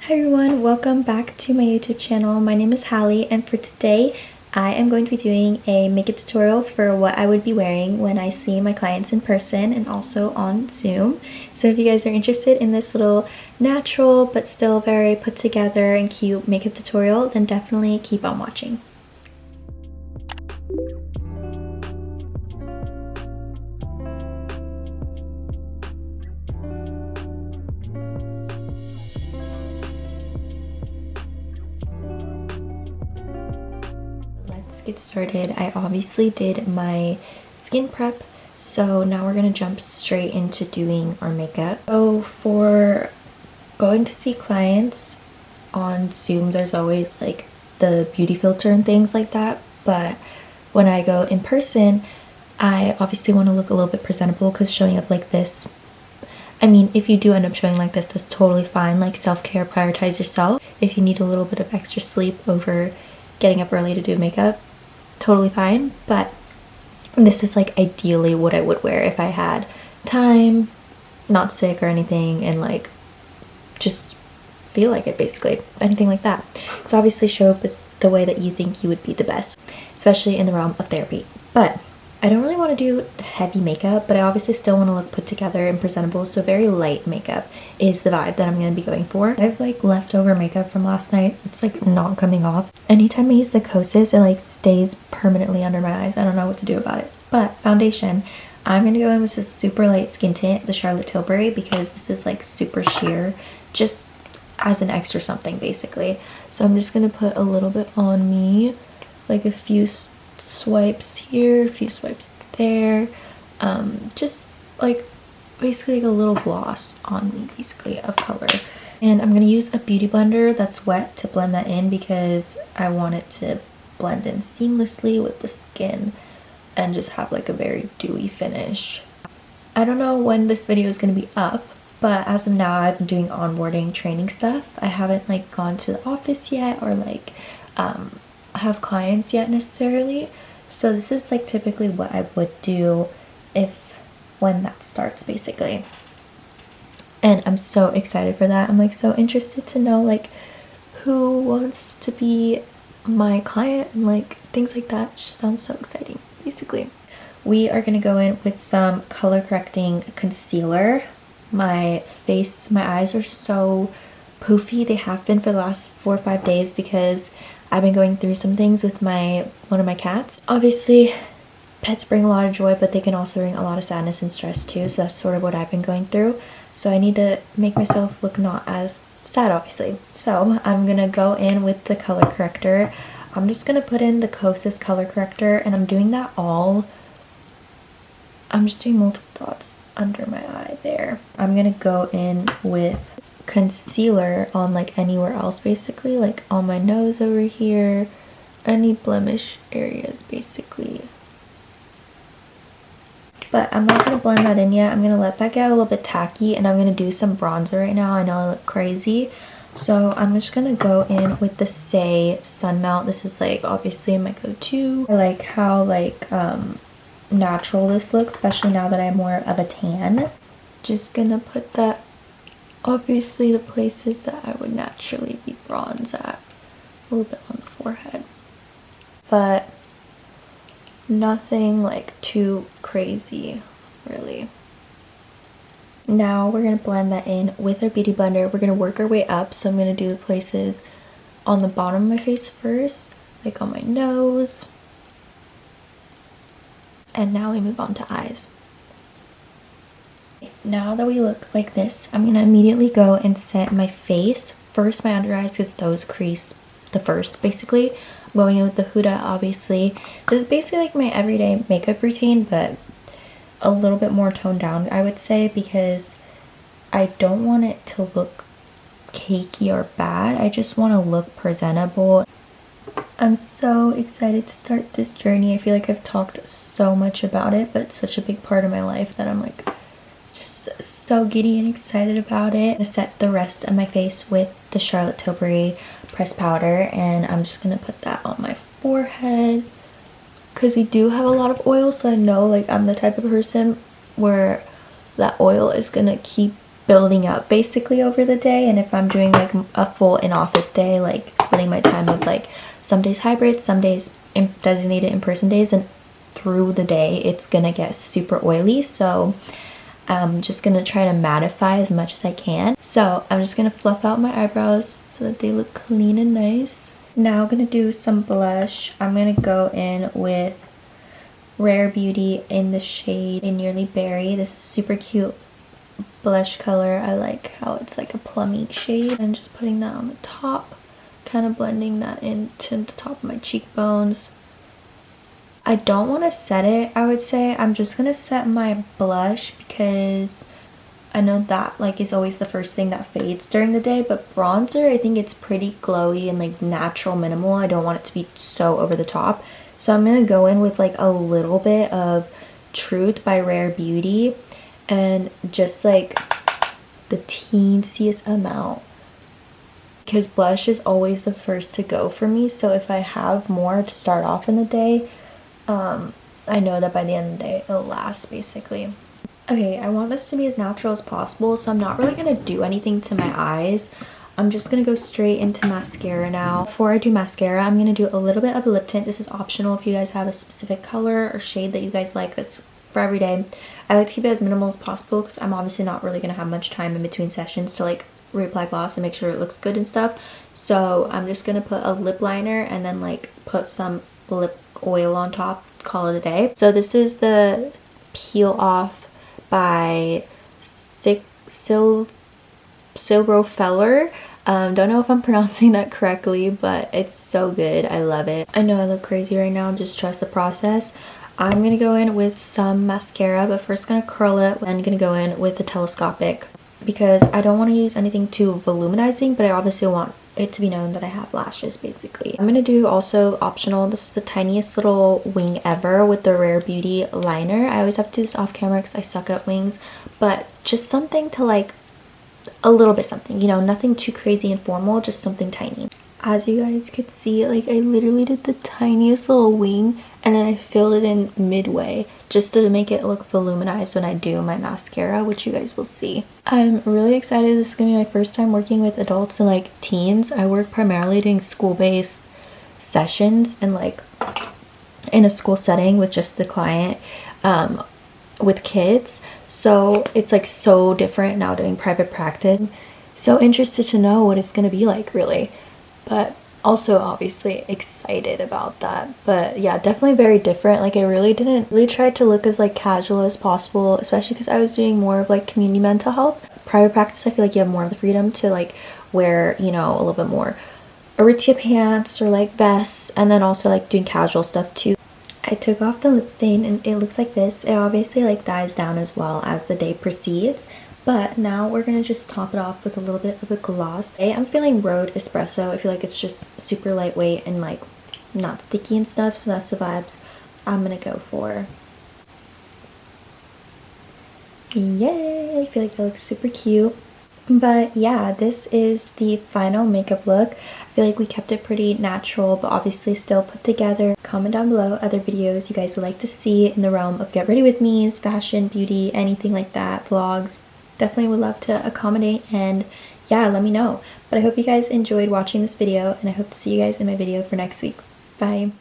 Hi everyone, welcome back to my YouTube channel. My name is Hallie, and for today I am going to be doing a makeup tutorial for what I would be wearing when I see my clients in person and also on Zoom. So if you guys are interested in this little natural but still very put together and cute makeup tutorial, then definitely keep on watching. Let's get started. I obviously did my skin prep, so now we're gonna jump straight into doing our makeup. So for going to see clients on Zoom, there's always like the beauty filter and things like that, but when I go in person, I obviously want to look a little bit presentable because showing up like this, I mean, if you do end up showing like this, that's totally fine. Like, self-care, prioritize yourself. If you need a little bit of extra sleep over getting up early to do makeup, totally fine. But this is like ideally what I would wear if I had time, not sick or anything, and like just feel like it, basically. Anything like that. So obviously show up as the way that you think you would be the best, especially in the realm of therapy. But I don't really want to do heavy makeup, but I obviously still want to look put together and presentable, so very light makeup is the vibe that I'm going to be going for. I have like leftover makeup from last night. It's like not coming off. Anytime I use the Kosas, it like stays permanently under my eyes. I don't know what to do about it. But foundation, I'm going to go in with this super light skin tint, the Charlotte Tilbury, because this is like super sheer, just as an extra something basically. So I'm just going to put a little bit on me, like a few swipes here, a few swipes there, just like basically like a little gloss on me, basically, of color. And I'm gonna use a beauty blender that's wet to blend that in because I want it to blend in seamlessly with the skin and just have like a very dewy finish. I don't know when this video is gonna be up, but as of now I've been doing onboarding training stuff. I haven't like gone to the office yet or like have clients yet necessarily, so this is like typically what I would do when that starts, basically. And I'm so excited for that. I'm like so interested to know like who wants to be my client and like things like that. It just sounds so exciting. Basically, we are gonna go in with some color correcting concealer. My eyes are so poofy. They have been for the last 4 or 5 days because I've been going through some things with one of my cats. Obviously, pets bring a lot of joy, but they can also bring a lot of sadness and stress too, so that's sort of what I've been going through. So I need to make myself look not as sad, obviously. So I'm gonna go in with the color corrector. I'm just gonna put in the Kosas color corrector, and I'm doing that I'm just doing multiple dots under my eye there. I'm gonna go in with concealer on like anywhere else, basically, like on my nose over here, any blemish areas basically. But I'm not gonna blend that in yet. I'm gonna let that get a little bit tacky, and I'm gonna do some bronzer right now. I know I look crazy, so I'm just gonna go in with the Say Sun Melt. This is like obviously my go-to. I like how like natural this looks, especially now that I'm more of a tan. Just gonna put that obviously the places that I would naturally be bronze at, a little bit on the forehead, but nothing like too crazy really. Now we're gonna blend that in with our beauty blender. We're gonna work our way up, so I'm gonna do the places on the bottom of my face first, like on my nose, and now we move on to eyes. Now that we look like this, I'm gonna immediately go and set my face first, my under eyes, because those crease the first, basically. I'm going in with the Huda, obviously. This is basically like my everyday makeup routine, but a little bit more toned down, I would say, because I don't want it to look cakey or bad. I just want to look presentable. I'm so excited to start this journey. I feel like I've talked so much about it, but it's such a big part of my life that I'm like so giddy and excited about it. I'm gonna set the rest of my face with the Charlotte Tilbury pressed powder, and I'm just gonna put that on my forehead because we do have a lot of oil, so I know like I'm the type of person where that oil is gonna keep building up basically over the day. And if I'm doing like a full in-office day, like splitting my time of like some days hybrid, some days designated in-person days, and through the day it's gonna get super oily. So I'm just gonna try to mattify as much as I can. So I'm just gonna fluff out my eyebrows so that they look clean and nice. Now I'm gonna do some blush. I'm gonna go in with Rare Beauty in the shade Nearly Berry. This is a super cute blush color. I like how it's like a plummy shade, and just putting that on the top, kind of blending that into the top of my cheekbones. I don't want to set it, I would say. I'm just gonna set my blush because I know that like is always the first thing that fades during the day, but bronzer, I think it's pretty glowy and like natural minimal. I don't want it to be so over the top. So I'm gonna go in with like a little bit of Truth by Rare Beauty and just like the teensiest amount, because blush is always the first to go for me. So if I have more to start off in the day, I know that by the end of the day it'll last basically. Okay, I want this to be as natural as possible, so I'm not really gonna do anything to my eyes. I'm just gonna go straight into mascara now. Before I do mascara, I'm gonna do a little bit of a lip tint. This is optional if you guys have a specific color or shade that you guys like that's for every day. I like to keep it as minimal as possible because I'm obviously not really gonna have much time in between sessions to like reapply gloss and make sure it looks good and stuff. So I'm just gonna put a lip liner and then like put some lip oil on top, call it a day. So this is the Peel Off by Silver Feller. Don't know if I'm pronouncing that correctly, but it's so good. I love it. I know I look crazy right now, just trust the process. I'm gonna go in with some mascara, but first gonna curl it, and gonna go in with the telescopic because I don't want to use anything too voluminizing, but I obviously want it to be known that I have lashes basically. I'm gonna do also optional, this is the tiniest little wing ever with the Rare Beauty liner. I always have to do this off camera because I suck at wings, but just something to like a little bit something, you know, nothing too crazy and formal, just something tiny. As you guys could see, like I literally did the tiniest little wing and then I filled it in midway just to make it look voluminized when I do my mascara, which you guys will see. I'm really excited. This is gonna be my first time working with adults and like teens. I work primarily doing school-based sessions and like in a school setting with just the client with kids, so it's like so different now doing private practice. So interested to know what it's gonna be like really, but also obviously excited about that. But yeah, definitely very different. Like I really didn't try to look as like casual as possible, especially because I was doing more of like community mental health. Private practice, I feel like you have more of the freedom to like wear, you know, a little bit more aritia pants or like vests, and then also like doing casual stuff too. I took off the lip stain and it looks like this. It obviously like dies down as well as the day proceeds, but now we're gonna just top it off with a little bit of a gloss. Today I'm feeling Road Espresso. I feel like it's just super lightweight and like not sticky and stuff, so that's the vibes I'm gonna go for. Yay! I feel like that looks super cute. But yeah, this is the final makeup look. I feel like we kept it pretty natural, but obviously still put together. Comment down below other videos you guys would like to see in the realm of get ready with me's, fashion, beauty, anything like that, vlogs. Definitely would love to accommodate, and yeah, let me know. But I hope you guys enjoyed watching this video, and I hope to see you guys in my video for next week. Bye!